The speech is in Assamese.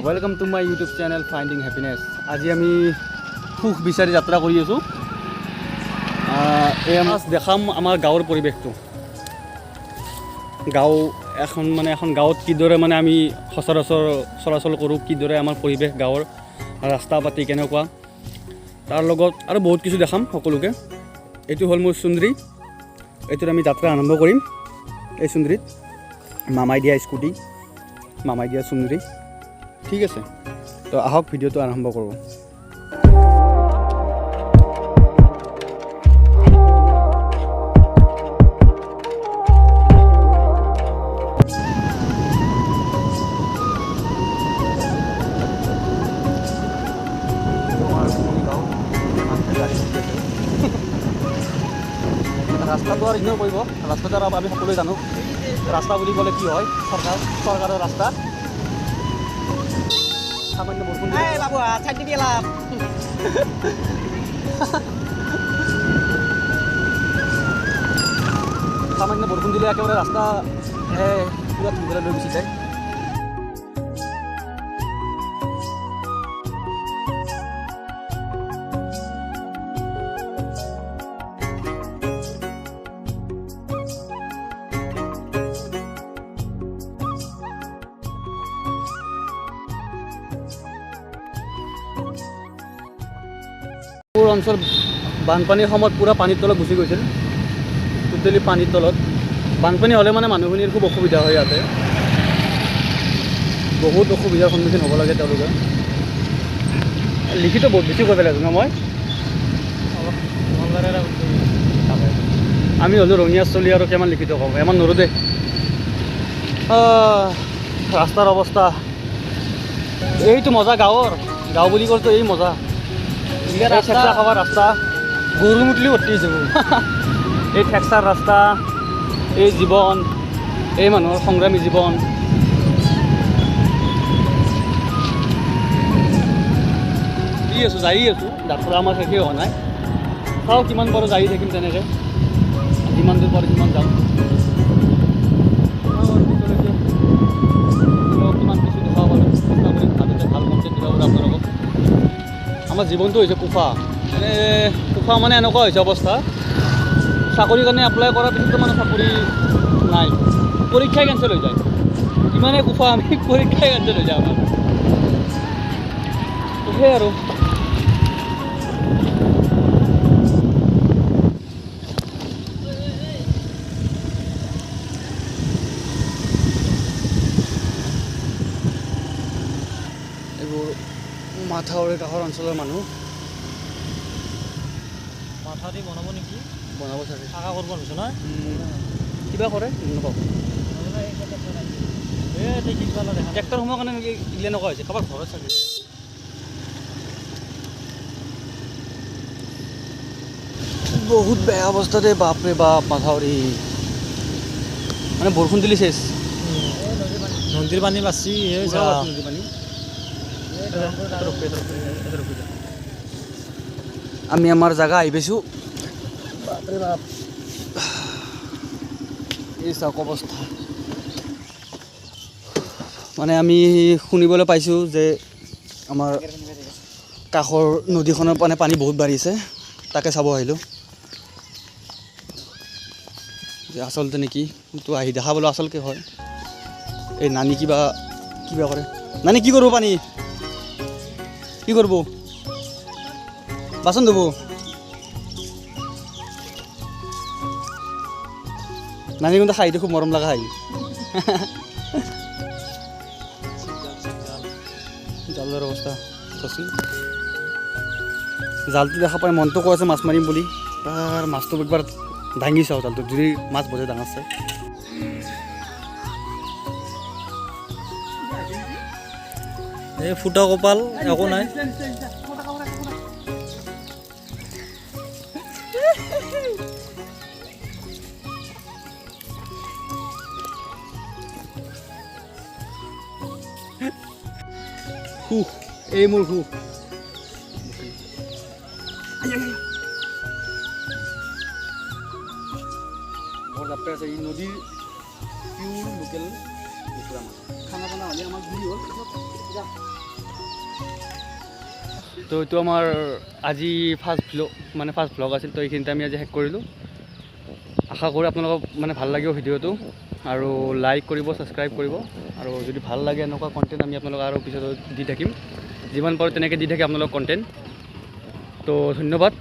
Welcome to my YouTube channel Finding Happiness. আজি আমি সুখ বিচাৰি যাত্ৰা কৰি আছোঁ। এই আমাৰ দেখাম আমাৰ গাঁৱৰ পৰিৱেশটো। গাঁও এখন গাঁৱত কিদৰে মানে আমি সচৰাচৰ চলাচল কৰোঁ, কিদৰে আমাৰ পৰিৱেশ গাঁৱৰ ৰাস্তা পাতি কেনেকুৱা, তাৰ লগত আৰু বহুত কিছু দেখাম সকলোকে। এইটো হ'ল মোৰ চুন্দ্ৰী। এইটোত আমি যাত্ৰা আৰম্ভ কৰিম। এই চুন্দ্ৰীত মামাই দিয়া স্কুটি, মামাই দিয়া চুন্দ্ৰী। ঠিক আছে, তো আহক ভিডিঅ'টো আৰম্ভ কৰোঁ। ৰাস্তাটো আৰু ইগন'ৰ কৰিব। ৰাস্তাটো আৰু আমি সকলোৱে জানো, ৰাস্তা বুলি ক'লে কি হয়, চৰকাৰৰ ৰাস্তা। সামান্য বৰষুণ সামান্য বৰষুণ দিলে একেবাৰে ৰাস্তা পুৰা ধুন্দুলাই লৈ গুচি যায়। অঞ্চল বানপানীৰ সময়ত পূৰা পানীৰ তলত গুচি গৈছিল, টোটেলি পানীৰ তলত। বানপানী হ'লে মানে মানুহখিনিৰ খুব অসুবিধা হয়। ইয়াতে বহুত অসুবিধাৰ সন্মুখীন হ'ব লাগে তেওঁলোকে। লিখিত বহুত বেছি কৈ পেলাইছোঁ ন মই। আমি হ'লোঁ ৰঙিয়াচলি আৰু কিমান লিখিত কওঁ, ইমান নৰোঁ দেই। ৰাস্তাৰ অৱস্থা এইটো মজা গাঁৱৰ। গাঁও বুলি ক'লেতো এই মজা। ঠেকচা খাবৰ ৰাস্তা, গৰু মুটলি ভৰ্তি যাব। এই ঠেকচাৰ ৰাস্তা, এই জীৱন, এই মানুহৰ সংগ্ৰামী জীৱন। যাই আছোঁ, যাত্ৰা আমাৰ শেষেই হোৱা নাই। চাওঁ কিমান পাৰোঁ, যাই থাকিম তেনেকৈ, যিমান দূৰ পাৰোঁ সিমান যাম। কিমান কিছু দেখাব পাৰোঁ, চেষ্টা কৰিম ভালকৈ ভাল কণ্টেণ্ট দিব পাৰোঁ আপোনালোকক। আমাৰ জীৱনটো হৈছে কুফা। কুফা মানে এনেকুৱা হৈছে অৱস্থা, চাকৰিৰ কাৰণে এপ্লাই কৰাৰ পিছতো মানে চাকৰি নাই, পৰীক্ষাই কেঞ্চেল হৈ যায়। ইমানেই কুফা, আমি পৰীক্ষাই কেঞ্চেল হৈ যায় আমাৰ। সেয়াই আৰু এইবোৰ মাথাউৰি কাষৰ অঞ্চলৰ মানুহ। মাথা দি বনাব নেকি? বনাব চাগে, আশা কৰিব নিছোঁ নহয়। কিবা কৰে নাপাব। ট্ৰেক্টৰ সোমোৱাৰ কাৰণে নেকি ইলে এনেকুৱা হৈছে, কাৰোবাৰ ঘৰত চাগে। বহুত বেয়া অৱস্থা দেই, বাপৰে বাপ। মাথাউৰি মানে বৰষুণ দিলে চেচ। নদীৰ পানী বাচি নদীৰ পানী। আমি আমাৰ জাগা আহি পাইছোঁ। বাপৰে বাপ, এই চাওক অৱস্থা। মানে আমি শুনিবলৈ পাইছোঁ যে আমাৰ কাষৰ নদীখনৰ মানে পানী বহুত বাঢ়িছে, তাকে চাব আহিলোঁ যে আচলতে নেকি তো আহি দেখা পালোঁ আচলতে হয়। এই নানি কিবা কৰে। নানি কি কৰিব, পানী কি কৰিব, বাচন ধুব। নানি কিন্তু খাইটো খুব মৰম লগা খাই। জালৰ অৱস্থা চচি, জালটো দেখা পাই মনটো কৈ আছে মাছ মাৰিম বুলি। তাৰ মাছটো একবাৰ দাঙি চাওঁ, জালটো যদি মাছ বজে ডাঙৰ চাই। এই ফুটা কপাল একো নাই। এই মোৰ সুখ। বৰ জাপে আছে। এই নদীৰ পিউৰ লোকেল কুকুৰা মাছ। খানা পানা হ'লে আমাৰ ঘূৰি হ'ল। তো এইটো আমাৰ আজি ফাৰ্ষ্ট ভ্লগ আছিল। তো এইখিনিতে আমি আজি শেষ কৰিলোঁ। আশা কৰোঁ আপোনালোকক মানে ভাল লাগিব ভিডিঅ'টো, আৰু লাইক কৰিব, ছাবস্ক্ৰাইব কৰিব, আৰু যদি ভাল লাগে এনেকুৱা কণ্টেণ্ট আমি আপোনালোকক আৰু পিছত দি থাকিম, যিমান পাৰোঁ তেনেকৈ দি থাকিম আপোনালোকক কণ্টেণ্ট। তো ধন্যবাদ।